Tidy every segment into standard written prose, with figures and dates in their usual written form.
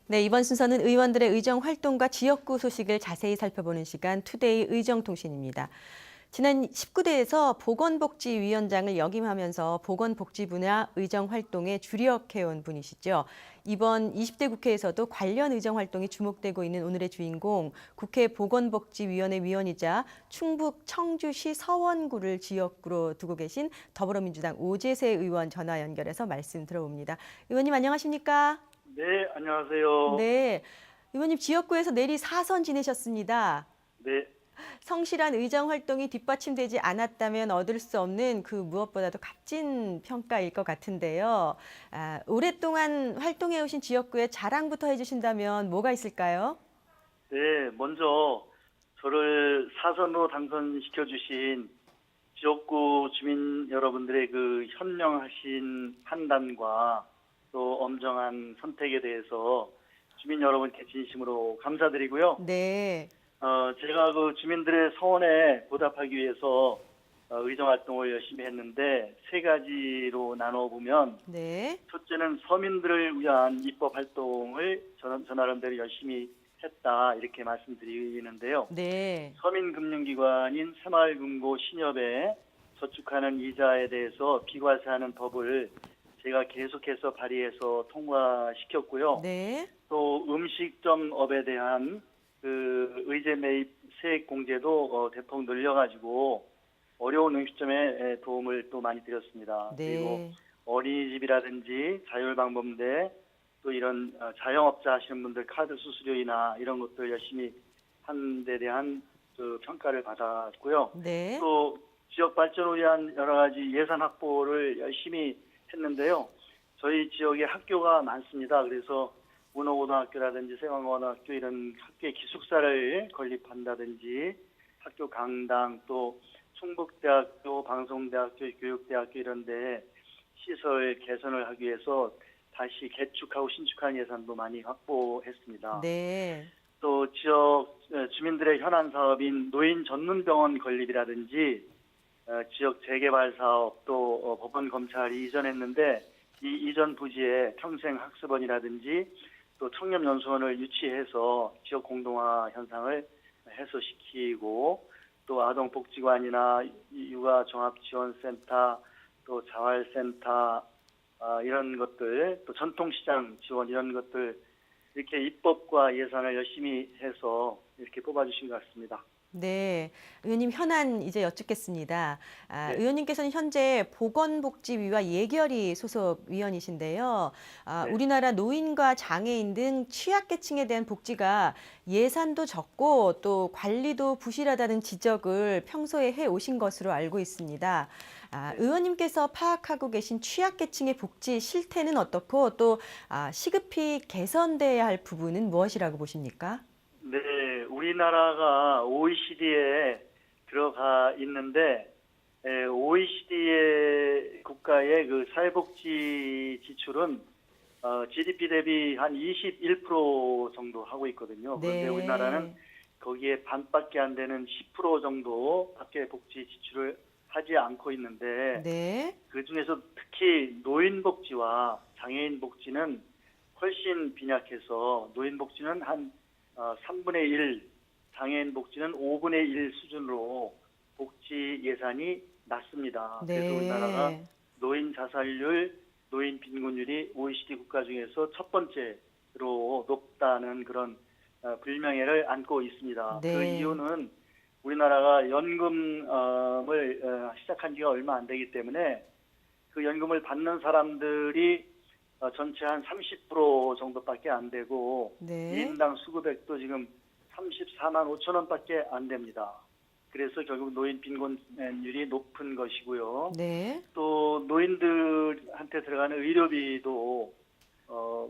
네, 이번 순서는 의원들의 의정 활동과 지역구 소식을 자세히 살펴보는 시간 투데이 의정통신입니다. 지난 19대에서 보건복지위원장을 역임하면서 보건복지 분야 의정 활동에 주력해온 분이시죠. 이번 20대 국회에서도 관련 의정 활동이 주목되고 있는 오늘의 주인공, 국회 보건복지위원회 위원이자 충북 청주시 서원구를 지역구로 두고 계신 더불어민주당 오재세 의원 전화 연결해서 말씀 들어봅니다. 의원님 안녕하십니까? 네, 안녕하세요. 네, 의원님 지역구에서 내리 4선 지내셨습니다. 네, 성실한 의정 활동이 뒷받침되지 않았다면 얻을 수 없는 그 무엇보다도 값진 평가일 것 같은데요. 오랫동안 활동해 오신 지역구의 자랑부터 해주신다면 뭐가 있을까요? 네, 먼저 저를 사선으로 당선시켜 주신 지역구 주민 여러분들의 그 현명하신 판단과 또 엄정한 선택에 대해서 주민 여러분께 진심으로 감사드리고요. 네, 제가 그 주민들의 소원에 보답하기 위해서 의정 활동을 열심히 했는데 세 가지로 나눠 보면 네, 첫째는 서민들을 위한 입법 활동을 저 나름대로 열심히 했다 이렇게 말씀드리는데요. 네, 서민금융기관인 새마을금고 신협에 저축하는 이자에 대해서 비과세하는 법을 제가 계속해서 발의해서 통과시켰고요. 네, 또 음식점업에 대한 그 의제 매입 세액 공제도 대폭 늘려가지고 어려운 음식점에 도움을 또 많이 드렸습니다. 그리고 네, 어린이집이라든지 자율방범대 또 이런 자영업자 하시는 분들 카드 수수료이나 이런 것들 열심히 한 데 대한 그 평가를 받았고요. 네, 또 지역 발전을 위한 여러 가지 예산 확보를 열심히 했는데요. 저희 지역에 학교가 많습니다. 그래서 문어고등학교라든지 세강고등학교 이런 학교의 기숙사를 건립한다든지 학교 강당 또 충북대학교, 방송대학교, 교육대학교 이런 데 시설 개선을 하기 위해서 다시 개축하고 신축하는 예산도 많이 확보했습니다. 네, 또 지역 주민들의 현안 사업인 노인 전문병원 건립이라든지 지역 재개발 사업 또 법원 검찰이 이전했는데 이 이전 부지에 평생학습원이라든지 또 청년연수원을 유치해서 지역 공동화 현상을 해소시키고 또 아동복지관이나 육아종합지원센터 또 자활센터 이런 것들 또 전통시장 지원 이런 것들 이렇게 입법과 예산을 열심히 해서 이렇게 뽑아주신 것 같습니다. 네, 의원님 현안 이제 여쭙겠습니다. 네, 의원님께서는 현재 보건복지위와 예결위 소속 위원이신데요. 네. 우리나라 노인과 장애인 등 취약계층에 대한 복지가 예산도 적고 또 관리도 부실하다는 지적을 평소에 해 오신 것으로 알고 있습니다. 네. 의원님께서 파악하고 계신 취약계층의 복지 실태는 어떻고 또 시급히 개선돼야 할 부분은 무엇이라고 보십니까? 네, 우리나라가 OECD에 들어가 있는데 OECD 국가의 그 사회복지 지출은 GDP 대비 한 21% 정도 하고 있거든요. 그런데 우리나라는 네, 거기에 반밖에 안 되는 10% 정도밖에 복지 지출을 하지 않고 있는데 네. 그 중에서 특히 노인 복지와 장애인 복지는 훨씬 빈약해서 노인 복지는 한 3분의 1, 장애인 복지는 5분의 1 수준으로 복지 예산이 낮습니다. 그래서 우리나라가 네, 노인 자살률, 노인 빈곤율이 OECD 국가 중에서 첫 번째로 높다는 그런 불명예를 안고 있습니다. 그 네, 이유는 우리나라가 연금을 시작한 지가 얼마 안 되기 때문에 그 연금을 받는 사람들이 전체 한 30% 정도밖에 안 되고 네, 1인당 수급액도 지금 34만 5천 원밖에 안 됩니다. 그래서 결국 노인 빈곤율이 높은 것이고요. 네, 또 노인들한테 들어가는 의료비도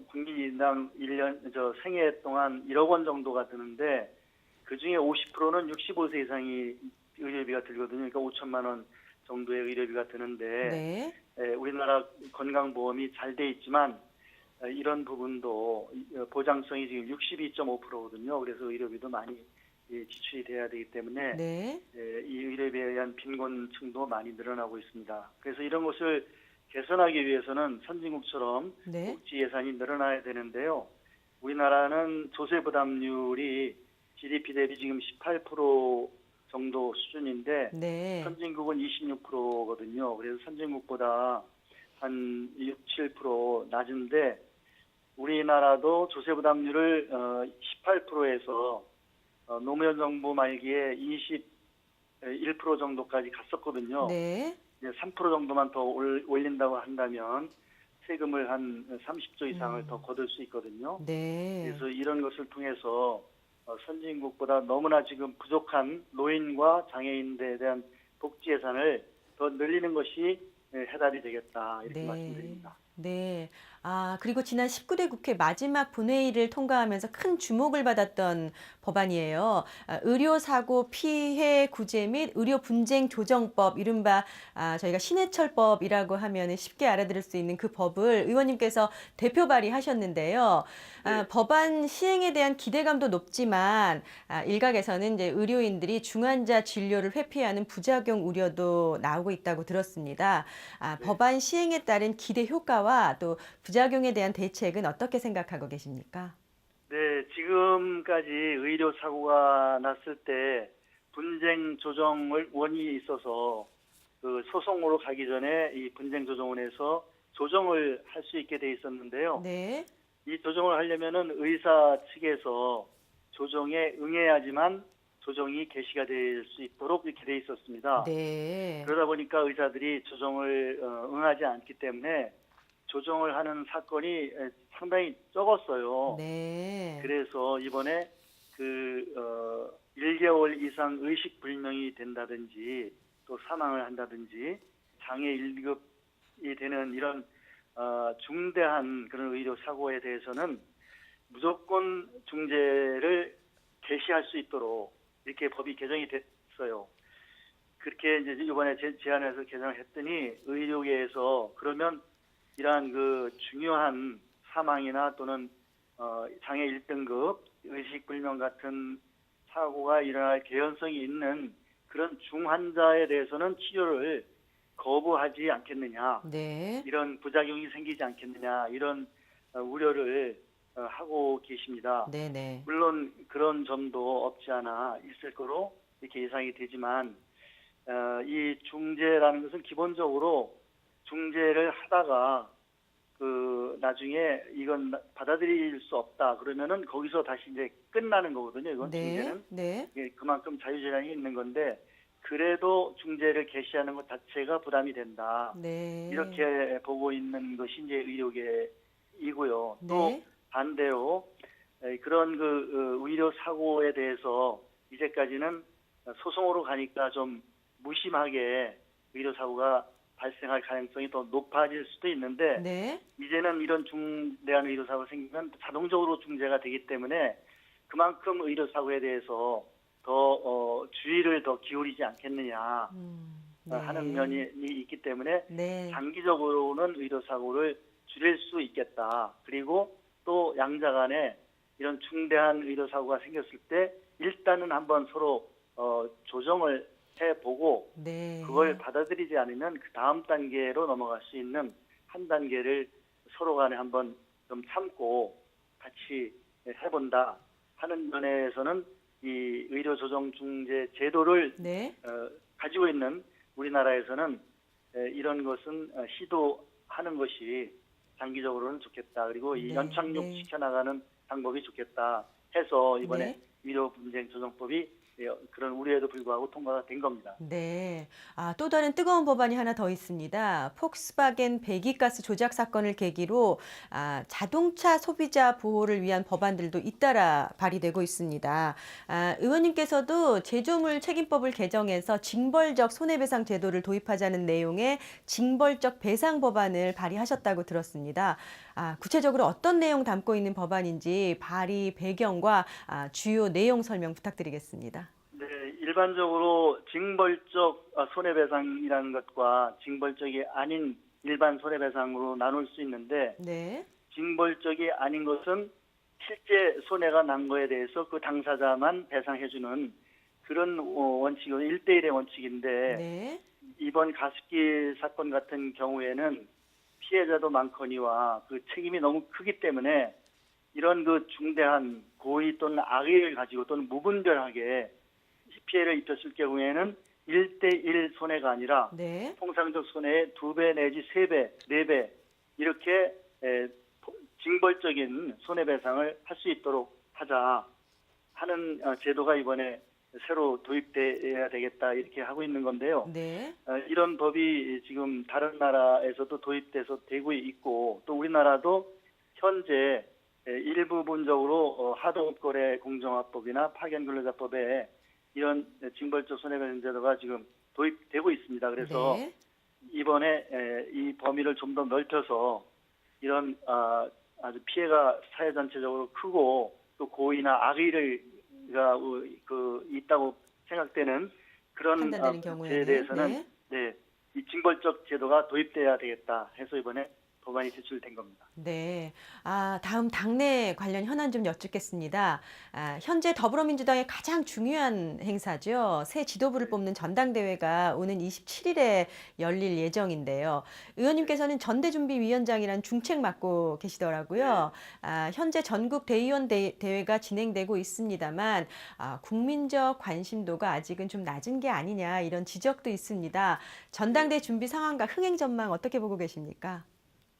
국민인당 1년 생애 동안 1억 원 정도가 드는데 그 중에 50%는 65세 이상이 의료비가 들거든요. 그러니까 5천만 원 정도의 의료비가 드는데 네, 우리나라 건강보험이 잘 돼 있지만 이런 부분도 보장성이 지금 62.5%거든요. 그래서 의료비도 많이 지출이 돼야 되기 때문에 네, 이 의료비에 의한 빈곤층도 많이 늘어나고 있습니다. 그래서 이런 것을 개선하기 위해서는 선진국처럼 네, 복지 예산이 늘어나야 되는데요. 우리나라는 조세 부담률이 GDP 대비 지금 18% 정도 수준인데 네. 선진국은 26%거든요. 그래서 선진국보다 한 6, 7% 낮은데 우리나라도 조세 부담률을 18%에서 노무현 정부 말기에 21% 정도까지 갔었거든요. 네. 이제 3% 정도만 더 올린다고 한다면 세금을 한 30조 이상을 더 거둘 수 있거든요. 네. 그래서 이런 것을 통해서 선진국보다 너무나 지금 부족한 노인과 장애인들에 대한 복지 예산을 더 늘리는 것이 해답이 되겠다 이렇게 네. 말씀드립니다. 네. 그리고 지난 19대 국회 마지막 본회의를 통과하면서 큰 주목을 받았던 법안이에요. 의료사고 피해 구제 및 의료 분쟁 조정법, 이른바 저희가 신해철법이라고 하면 쉽게 알아들을 수 있는 그 법을 의원님께서 대표 발의하셨는데요. 네. 법안 시행에 대한 기대감도 높지만 일각에서는 이제 의료인들이 중환자 진료를 회피하는 부작용 우려도 나오고 있다고 들었습니다. 네. 법안 시행에 따른 기대 효과와 또 부작용에 대한 대책은 어떻게 생각하고 계십니까? 네, 지금까지 의료 사고가 났을 때 분쟁 조정을 원이 있어서 그 소송으로 가기 전에 이 분쟁 조정원에서 조정을 할 수 있게 돼 있었는데요. 네. 이 조정을 하려면은 의사 측에서 조정에 응해야지만 조정이 개시가 될 수 있도록 이렇게 돼 있었습니다. 네. 그러다 보니까 의사들이 조정을 응하지 않기 때문에 조정을 하는 사건이 상당히 적었어요. 네. 그래서 이번에 1개월 이상 의식 불명이 된다든지 또 사망을 한다든지 장애 1급이 되는 이런 중대한 그런 의료 사고에 대해서는 무조건 중재를 개시할 수 있도록 이렇게 법이 개정이 됐어요. 그렇게 이제 이번에 제안해서 개정을 했더니 의료계에서 그러면 이러한 그 중요한 사망이나 또는 장애 1등급 의식불명 같은 사고가 일어날 개연성이 있는 그런 중환자에 대해서는 치료를 거부하지 않겠느냐, 네. 이런 부작용이 생기지 않겠느냐, 이런 우려를 하고 계십니다. 네네. 물론 그런 점도 없지 않아 있을 거로 이렇게 예상이 되지만 이 중재라는 것은 기본적으로 중재를 하다가 나중에 이건 받아들일 수 없다 그러면은 거기서 다시 이제 끝나는 거거든요. 이건 네. 중재는 네. 그만큼 자유재량이 있는 건데 그래도 중재를 개시하는 것 자체가 부담이 된다. 네. 이렇게 보고 있는 것이 이제 의료계이고요. 또 네. 반대로 그런 의료 사고에 대해서 이제까지는 소송으로 가니까 좀 무심하게 의료 사고가 발생할 가능성이 더 높아질 수도 있는데 네. 이제는 이런 중대한 의료 사고가 생기면 자동적으로 중재가 되기 때문에 그만큼 의료 사고에 대해서 더 주의를 더 기울이지 않겠느냐 네. 하는 면이 있기 때문에 네. 장기적으로는 의료 사고를 줄일 수 있겠다. 그리고 또 양자 간에 이런 중대한 의료 사고가 생겼을 때 일단은 한번 서로 조정을 해보고 네. 그걸 받아들이지 않으면 그 다음 단계로 넘어갈 수 있는 한 단계를 서로 간에 한번 좀 참고 같이 해본다 하는 면에서는 이 의료조정중재 제도를 네. 가지고 있는 우리나라에서는 이런 것은 시도하는 것이 장기적으로는 좋겠다. 그리고 이 네. 연착륙 네. 시켜나가는 방법이 좋겠다 해서 이번에 네. 의료분쟁조정법이 그런 우려에도 불구하고 통과가 된 겁니다. 네. 또 다른 뜨거운 법안이 하나 더 있습니다. 폭스바겐 배기가스 조작 사건을 계기로 자동차 소비자 보호를 위한 법안들도 잇따라 발의되고 있습니다. 의원님께서도 제조물 책임법을 개정해서 징벌적 손해배상 제도를 도입하자는 내용의 징벌적 배상 법안을 발의하셨다고 들었습니다. 구체적으로 어떤 내용 담고 있는 법안인지 발의 배경과 주요 내용 설명 부탁드리겠습니다. 네, 일반적으로 징벌적 손해배상이라는 것과 징벌적이 아닌 일반 손해배상으로 나눌 수 있는데 네. 징벌적이 아닌 것은 실제 손해가 난 거에 대해서 그 당사자만 배상해주는 그런 원칙은 1대1의 원칙인데 네. 이번 가습기 사건 같은 경우에는 피해자도 많거니와 그 책임이 너무 크기 때문에 이런 그 중대한 고의 또는 악의를 가지고 또는 무분별하게 피해를 입혔을 경우에는 1대1 손해가 아니라 네. 통상적 손해의 2배 내지 3배, 4배 이렇게 징벌적인 손해배상을 할 수 있도록 하자 하는 제도가 이번에 새로 도입돼야 되겠다 이렇게 하고 있는 건데요. 네. 이런 법이 지금 다른 나라에서도 도입돼서 되고 있고 또 우리나라도 현재 일부분적으로 하동업거래 공정화법이나 파견근로자법에 이런 징벌적 손해배상 제도가 지금 도입되고 있습니다. 그래서 네. 이번에 이 범위를 좀 더 넓혀서 이런 아주 피해가 사회 전체적으로 크고 또 고의나 악의가 있다고 생각되는 그런 판단되는 부에 경우에는 대해서는 네. 이 징벌적 제도가 도입돼야 되겠다 해서 이번에 법안이 제출된 겁니다. 네. 다음 당내 관련 현안 좀 여쭙겠습니다. 현재 더불어민주당의 가장 중요한 행사죠. 새 지도부를 뽑는 전당대회가 오는 27일에 열릴 예정인데요. 의원님께서는 전대준비위원장이란 중책 맡고 계시더라고요. 현재 전국 대의원 대회가 진행되고 있습니다만 국민적 관심도가 아직은 좀 낮은 게 아니냐 이런 지적도 있습니다. 전당대 준비 상황과 흥행 전망 어떻게 보고 계십니까?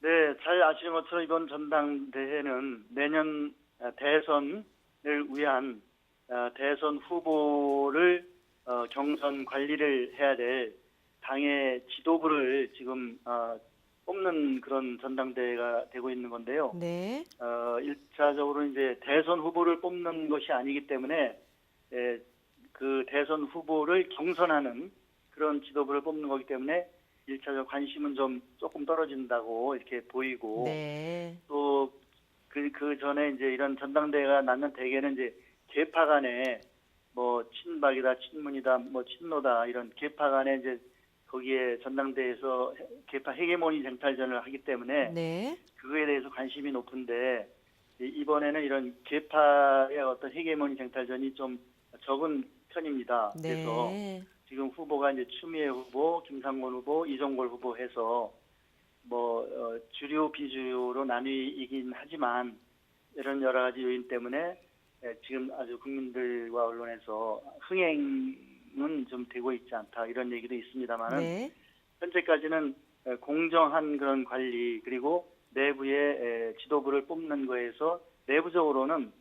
네, 잘 아시는 것처럼 이번 전당대회는 내년 대선을 위한 대선 후보를 경선 관리를 해야 될 당의 지도부를 지금 뽑는 그런 전당대회가 되고 있는 건데요. 네. 1차적으로 이제 대선 후보를 뽑는 것이 아니기 때문에 그 대선 후보를 경선하는 그런 지도부를 뽑는 거기 때문에 1차적 관심은 좀 조금 떨어진다고 이렇게 보이고 네. 또 그 전에 이제 이런 전당대회가 낳는 대개는 이제 계파 간에 뭐 친박이다, 친문이다, 뭐 친노다 이런 계파 간에 이제 거기에 전당대회에서 계파 헤게모니 쟁탈전을 하기 때문에 네. 그거에 대해서 관심이 높은데 이번에는 이런 계파의 어떤 헤게모니 쟁탈전이 좀 적은 편입니다. 그래서 네. 지금 후보가 이제 추미애 후보, 김상곤 후보, 이종걸 후보 해서 주류 비주류로 나뉘긴 하지만 이런 여러 가지 요인 때문에 지금 아주 국민들과 언론에서 흥행은 좀 되고 있지 않다 이런 얘기도 있습니다만은 네. 현재까지는 공정한 그런 관리 그리고 내부의 지도부를 뽑는 거에서 내부적으로는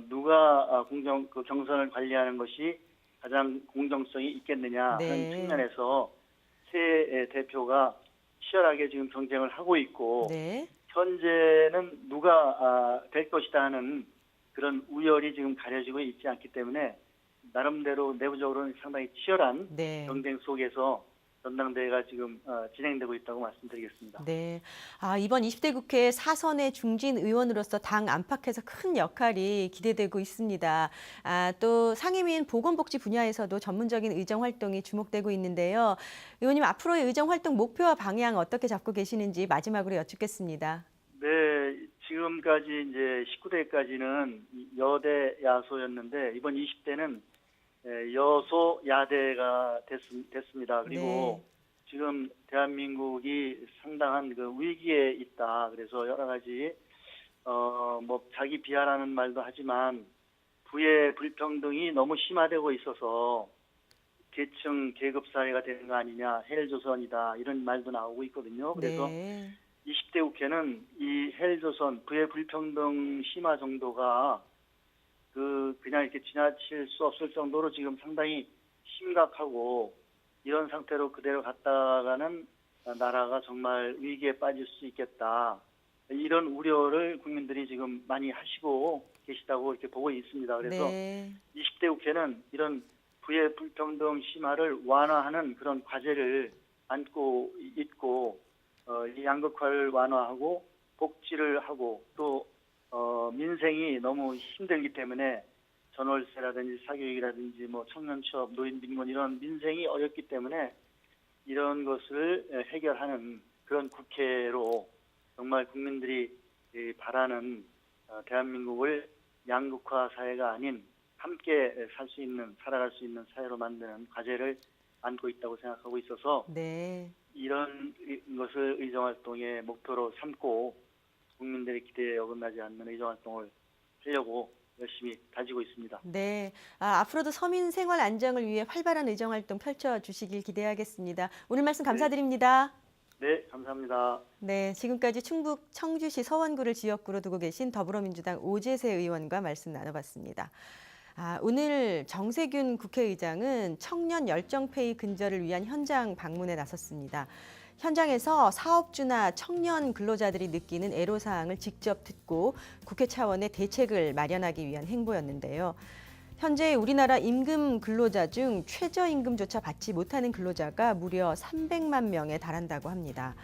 누가 그 경선을 관리하는 것이 가장 공정성이 있겠느냐 하는 네. 측면에서 새 대표가 치열하게 지금 경쟁을 하고 있고 네. 현재는 누가 될 것이다 하는 그런 우열이 지금 가려지고 있지 않기 때문에 나름대로 내부적으로는 상당히 치열한 네. 경쟁 속에서 전당대회가 지금 진행되고 있다고 말씀드리겠습니다. 네. 이번 20대 국회 사선의 중진 의원으로서 당 안팎에서 큰 역할이 기대되고 있습니다. 또 상임위인 보건복지 분야에서도 전문적인 의정 활동이 주목되고 있는데요. 의원님 앞으로의 의정 활동 목표와 방향 어떻게 잡고 계시는지 마지막으로 여쭙겠습니다. 네, 지금까지 이제 19대까지는 여대 야소였는데 이번 20대는 여소 야대가 됐습니다. 그리고 네. 지금 대한민국이 상당한 그 위기에 있다. 그래서 여러 가지 자기 비하라는 말도 하지만 부의 불평등이 너무 심화되고 있어서 계층 계급 사회가 되는 거 아니냐, 헬조선이다 이런 말도 나오고 있거든요. 그래서 네. 20대 국회는 이 헬조선 부의 불평등 심화 정도가 그냥 이렇게 지나칠 수 없을 정도로 지금 상당히 심각하고 이런 상태로 그대로 갔다가는 나라가 정말 위기에 빠질 수 있겠다. 이런 우려를 국민들이 지금 많이 하시고 계시다고 이렇게 보고 있습니다. 그래서 네. 20대 국회는 이런 부의 불평등 심화를 완화하는 그런 과제를 안고 있고 이 양극화를 완화하고 복지를 하고 또 민생이 너무 힘들기 때문에 전월세라든지 사교육이라든지 뭐 청년 취업, 노인 빈곤 이런 민생이 어렵기 때문에 이런 것을 해결하는 그런 국회로 정말 국민들이 바라는 대한민국을 양극화 사회가 아닌 함께 살아갈 수 있는 사회로 만드는 과제를 안고 있다고 생각하고 있어서 네. 이런 것을 의정활동의 목표로 삼고 국민들의 기대에 어긋나지 않는 의정 활동을 하려고 열심히 다지고 있습니다. 네, 앞으로도 서민 생활 안정을 위해 활발한 의정 활동 펼쳐주시길 기대하겠습니다. 오늘 말씀 감사드립니다. 네, 감사합니다. 네, 지금까지 충북 청주시 서원구를 지역구로 두고 계신 더불어민주당 오재세 의원과 말씀 나눠봤습니다. 오늘 정세균 국회의장은 청년 열정페이 근절을 위한 현장 방문에 나섰습니다. 현장에서 사업주나 청년 근로자들이 느끼는 애로사항을 직접 듣고 국회 차원의 대책을 마련하기 위한 행보였는데요. 현재 우리나라 임금 근로자 중 최저임금조차 받지 못하는 근로자가 무려 300만 명에 달한다고 합니다.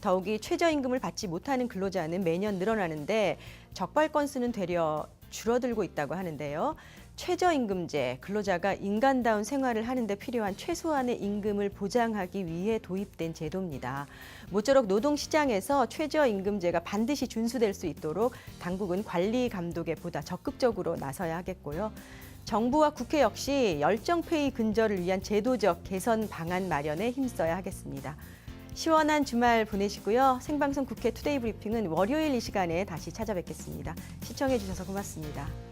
더욱이 최저임금을 받지 못하는 근로자는 매년 늘어나는데 적발 건수는 되려 줄어들고 있다고 하는데요. 최저임금제, 근로자가 인간다운 생활을 하는 데 필요한 최소한의 임금을 보장하기 위해 도입된 제도입니다. 모쪼록 노동시장에서 최저임금제가 반드시 준수될 수 있도록 당국은 관리 감독에 보다 적극적으로 나서야 하겠고요. 정부와 국회 역시 열정페이 근절을 위한 제도적 개선 방안 마련에 힘써야 하겠습니다. 시원한 주말 보내시고요. 생방송 국회 투데이 브리핑은 월요일 이 시간에 다시 찾아뵙겠습니다. 시청해 주셔서 고맙습니다.